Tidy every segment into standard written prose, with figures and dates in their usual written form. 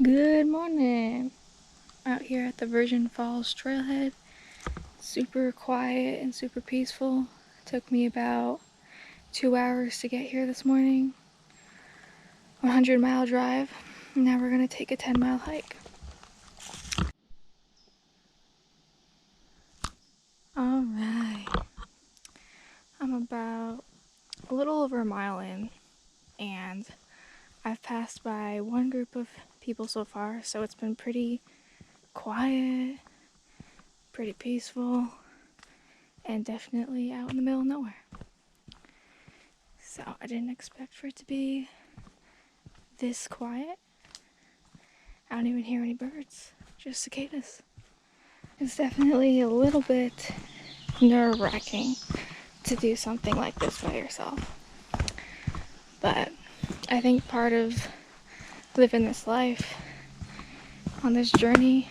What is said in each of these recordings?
Good morning. Out here at the Virgin Falls trailhead. Super quiet and super peaceful. Took me about 2 hours to get here this morning. 100-mile drive. Now we're gonna take a 10-mile hike. Alright. I'm about a little over a mile in, and I've passed by one group of people so far, so it's been pretty quiet, pretty peaceful, and definitely out in the middle of nowhere. So I didn't expect for it to be this quiet. I don't even hear any birds, just cicadas. It's definitely a little bit nerve-wracking to do something like this by yourself. But I think part of living this life on this journey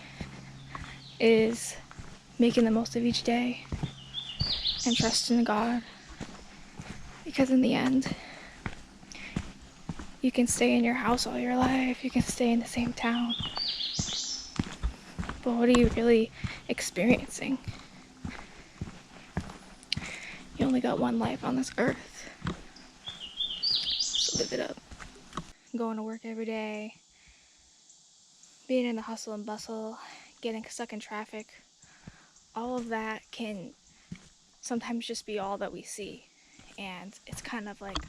is making the most of each day and trusting God. Because in the end, you can stay in your house all your life, you can stay in the same town, but what are you really experiencing? You only got one life on this earth, so live it up. Going to work every day, being in the hustle and bustle, getting stuck in traffic, all of that can sometimes just be all that we see, and it's kind of like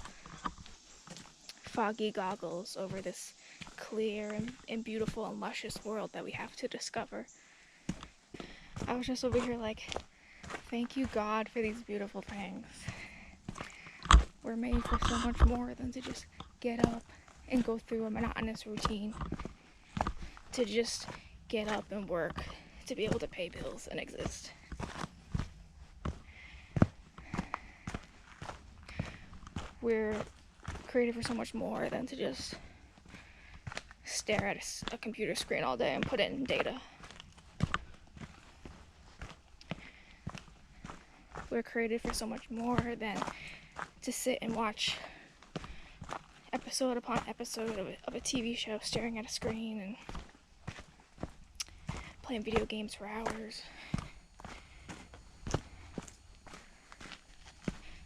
foggy goggles over this clear and beautiful and luscious world that we have to discover. I was just over here like, thank you, God, for these beautiful things. We're made for so much more than to just get up and go through a monotonous routine, to just get up and work, to be able to pay bills and exist. We're created for so much more than to just stare at a computer screen all day and put in data. We're created for so much more than to sit and watch episode upon episode of a TV show, staring at a screen and playing video games for hours.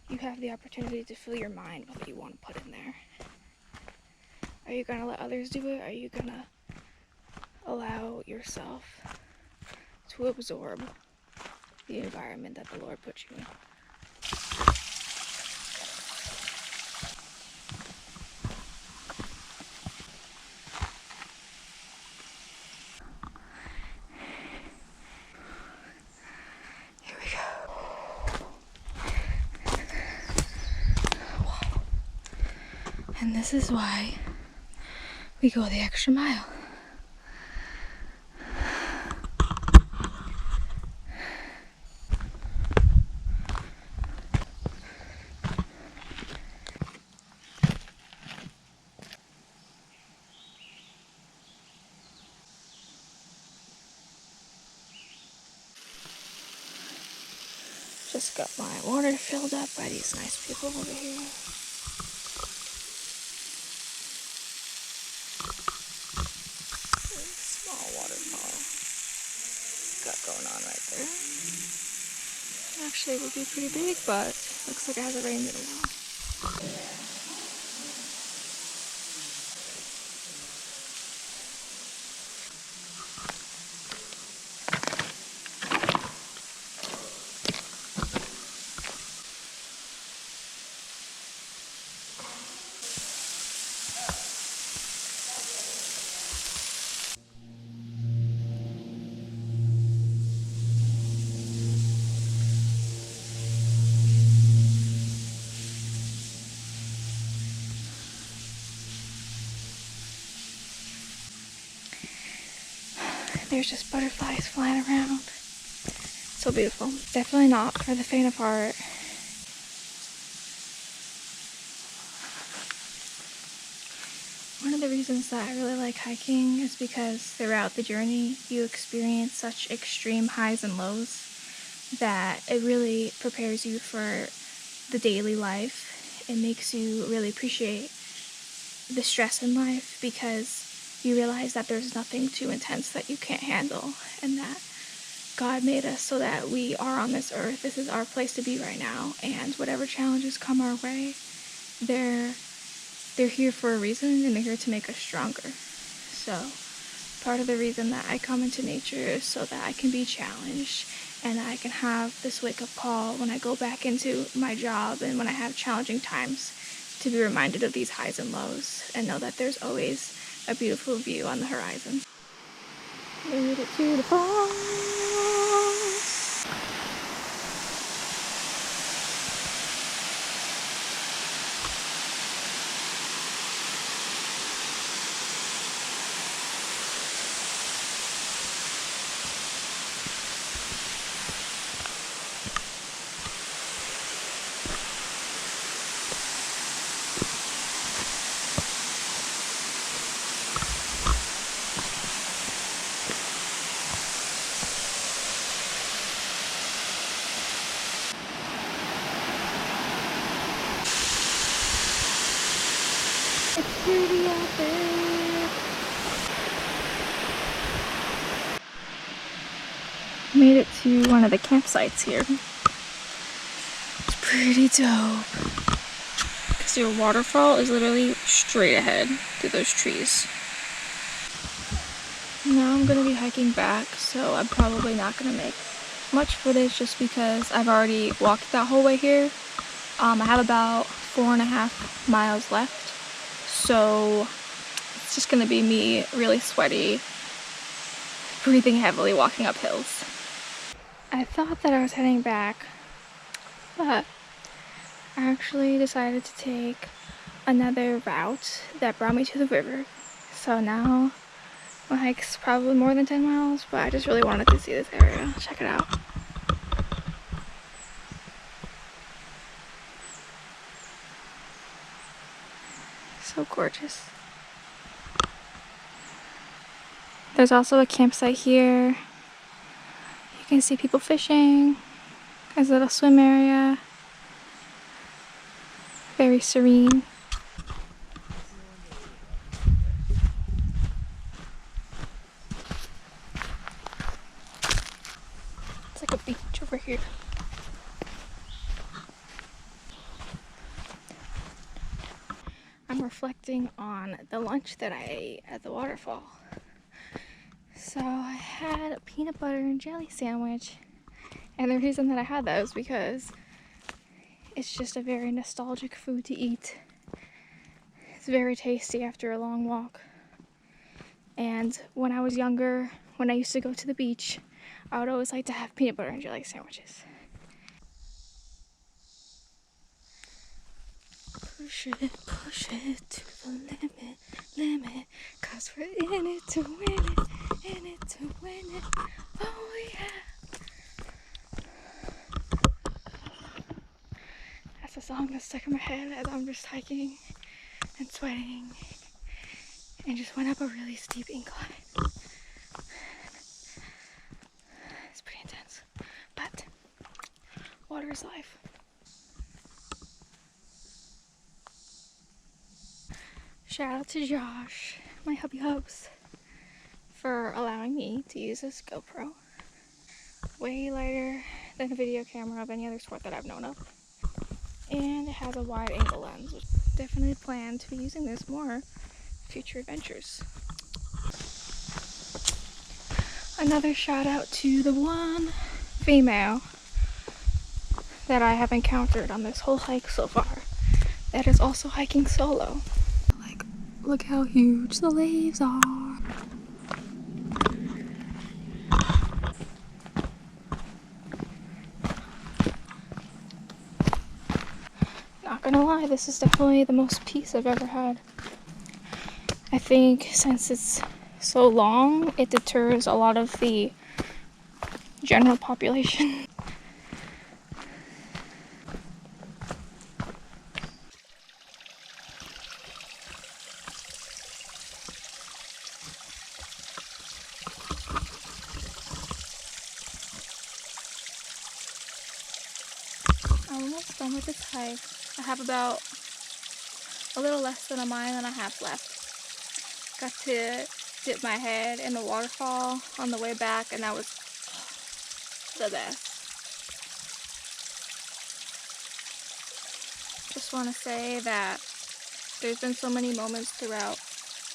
You have the opportunity to fill your mind with what you want to put in there. Are you going to let others do it? Are you going to allow yourself to absorb the environment that the Lord put you in? Here we go. Wow. And this is why we go the extra mile. Just got my water filled up by these nice people over here. Small waterfall got going on right there. Actually, it would be pretty big, but looks like it hasn't rained in a while. There's just butterflies flying around. So beautiful. Definitely not for the faint of heart. One of the reasons that I really like hiking is because throughout the journey you experience such extreme highs and lows that it really prepares you for the daily life. It makes you really appreciate the stress in life, because you realize that there's nothing too intense that you can't handle, and that God made us so that we are on this earth. This is our place to be right now, and whatever challenges come our way, they're here for a reason, and they're here to make us stronger. So part of the reason that I come into nature is so that I can be challenged, and I can have this wake-up call when I go back into my job and when I have challenging times, to be reminded of these highs and lows and know that there's always a beautiful view on the horizon. Made it to the falls. It's pretty out there. Made it to one of the campsites here. It's pretty dope. Because your waterfall is literally straight ahead through those trees. Now I'm going to be hiking back, so I'm probably not going to make much footage just because I've already walked that whole way here. I have about 4.5 miles left. So it's just gonna be me really sweaty, breathing heavily, walking up hills. I thought that I was heading back, but I actually decided to take another route that brought me to the river. So now my hike's probably more than 10 miles, but I just really wanted to see this area. Check it out. So gorgeous. There's also a campsite here. You can see people fishing. There's a little swim area. Very serene. It's like a beach over here. I'm reflecting on the lunch that I ate at the waterfall. So I had a peanut butter and jelly sandwich, and the reason that I had that was because it's just a very nostalgic food to eat. It's very tasty after a long walk. And when I was younger, when I used to go to the beach, I would always like to have peanut butter and jelly sandwiches. Push it to the limit, 'cause we're in it to win it, oh yeah. That's a song that's stuck in my head as I'm just hiking and sweating and just went up a really steep incline. It's pretty intense, but water is life. Shout out to Josh, my hubby hubs, for allowing me to use this GoPro. Way lighter than a video camera of any other sport that I've known of. And it has a wide angle lens, which definitely plan to be using this more future adventures. Another shout out to the one female that I have encountered on this whole hike so far that is also hiking solo. Like, look how huge the leaves are. Not gonna lie, this is definitely the most peace I've ever had. I think since it's so long, it deters a lot of the general population. I'm almost done with this hike. I have about a little less than a mile and a half left. Got to dip my head in the waterfall on the way back, and that was the best. Just want to say that there's been so many moments throughout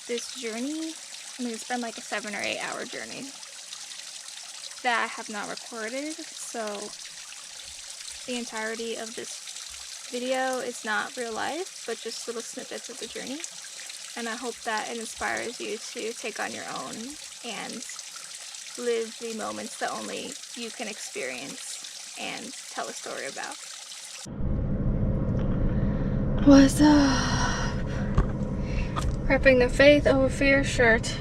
this journey. I mean, it's been like a 7 or 8 hour journey that I have not recorded, so the entirety of this video is not real life, but just little snippets of the journey. And I hope that it inspires you to take on your own and live the moments that only you can experience and tell a story about. What's up? Prepping the Faith Over Fear shirt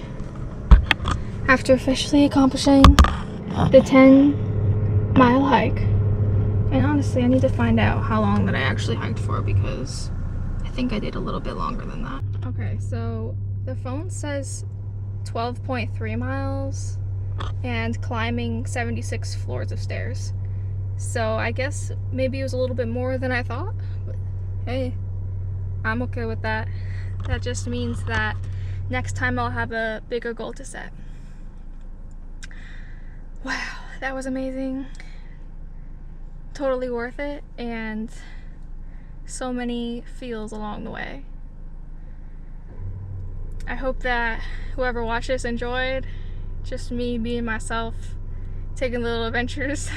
after officially accomplishing the 10-mile hike. And honestly, I need to find out how long that I actually hiked for, because I think I did a little bit longer than that. Okay, so the phone says 12.3 miles and climbing 76 floors of stairs. So I guess maybe it was a little bit more than I thought, but hey, I'm okay with that. That just means that next time I'll have a bigger goal to set. Wow, that was amazing. Totally worth it, and so many feels along the way. I hope that whoever watched this enjoyed. Just me being myself, taking little adventures.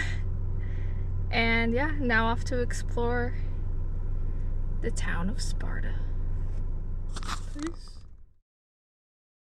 And yeah, now off to explore the town of Sparta. Peace.